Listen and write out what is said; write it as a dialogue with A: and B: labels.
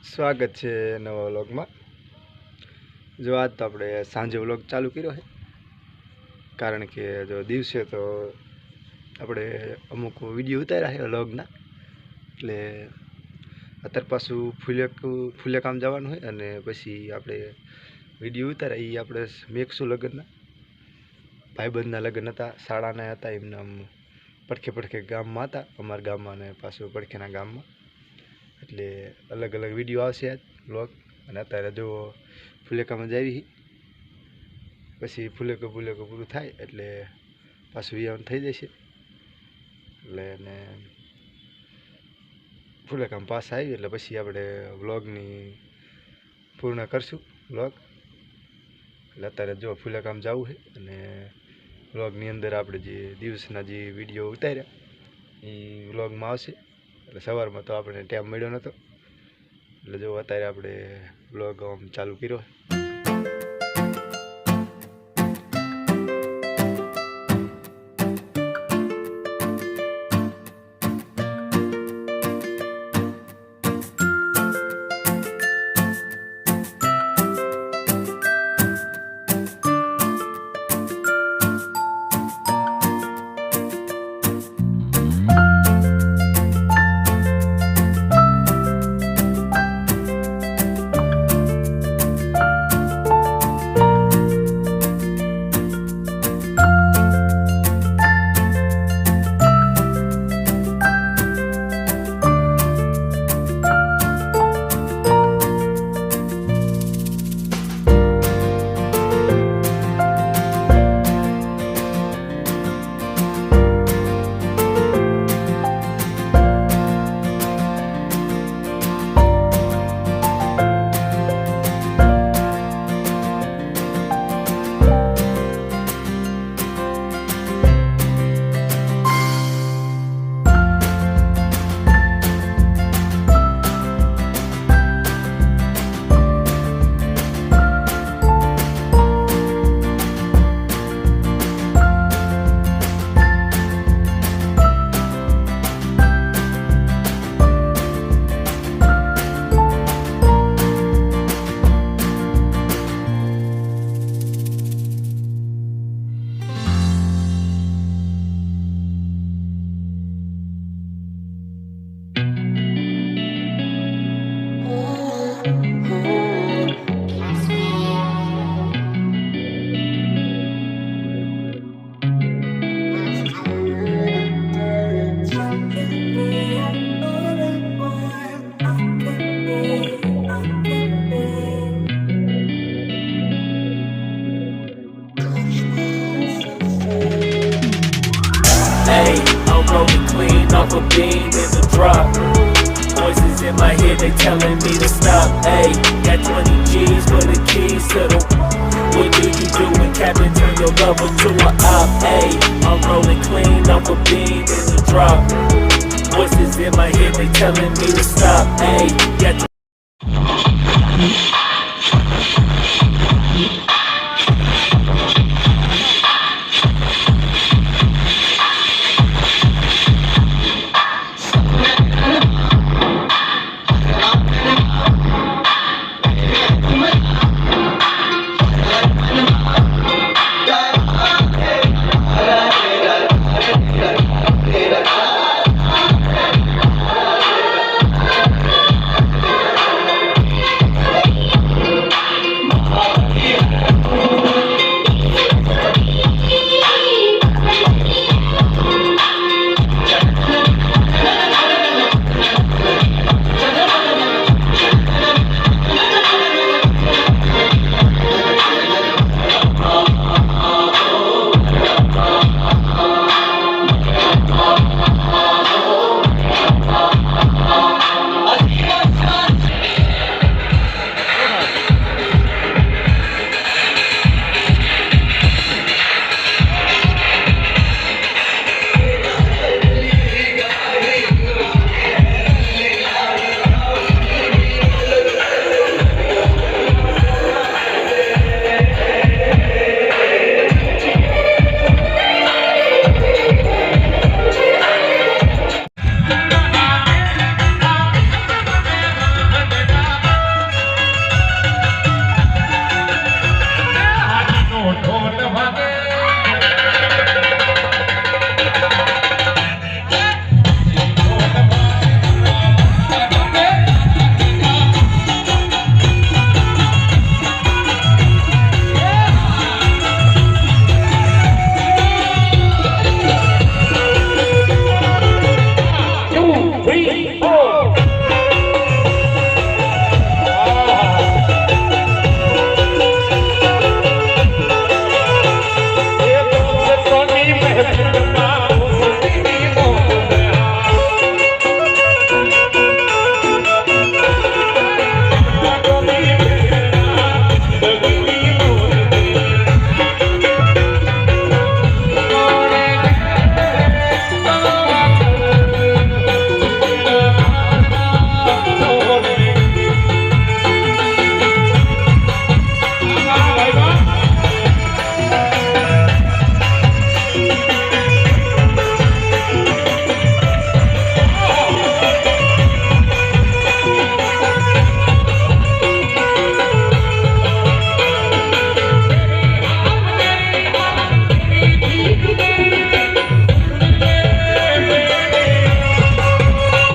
A: સ્વાગત છે નવા વ્લોગમાં। જો આજ તો આપણે સાંજે વ્લોગ ચાલુ કર્યો છે, કારણ કે જો દિવસે તો આપણે અમુક વિડીયો ઉતાર્યા છે વ્લોગના, એટલે અત્યારે પાછું ફૂલે કામ જવાનું હોય અને પછી આપણે વિડીયો ઉતાર્યા એ આપણે મેકશું લગ્નના ભાઈબંધના લગ્ન હતા, શાળાના હતા, એમના પડખે ગામમાં હતા, અમારા ગામમાં અને પાછું પડખેના ગામમાં, એટલે અલગ અલગ વિડીયો આવશે આજ વ્લોગ। અને અત્યારે જો ફુલેકામાં જ આવી, પછી ફુલેકો પૂરું થાય એટલે પાછું વિયાવન થઈ જશે, એટલે અને ફુલેકામ પાછા આવી એટલે પછી આપણે વ્લોગની પૂર્ણ કરશું વ્લોગ। એટલે અત્યારે જો ફુલેકામ જવું છે અને વ્લોગની અંદર આપણે જે દિવસના જે વિડીયો ઉતાર્યા એ વ્લોગમાં આવશે। એટલે સવારમાં તો આપણે ટાઈમ મળ્યો નહોતો, એટલે જો અત્યારે આપણે વ્લોગ ચાલુ કર્યો।
B: Hey, I'm rolling clean off a beam in the drop. Voices in my head, they telling me to stop. Hey, got 20 G's for the keys to the. What do you do when Captain turn your lover to a op? Hey, I'm rolling clean off a beam in the drop. Voices in my head, they telling me to stop. Hey,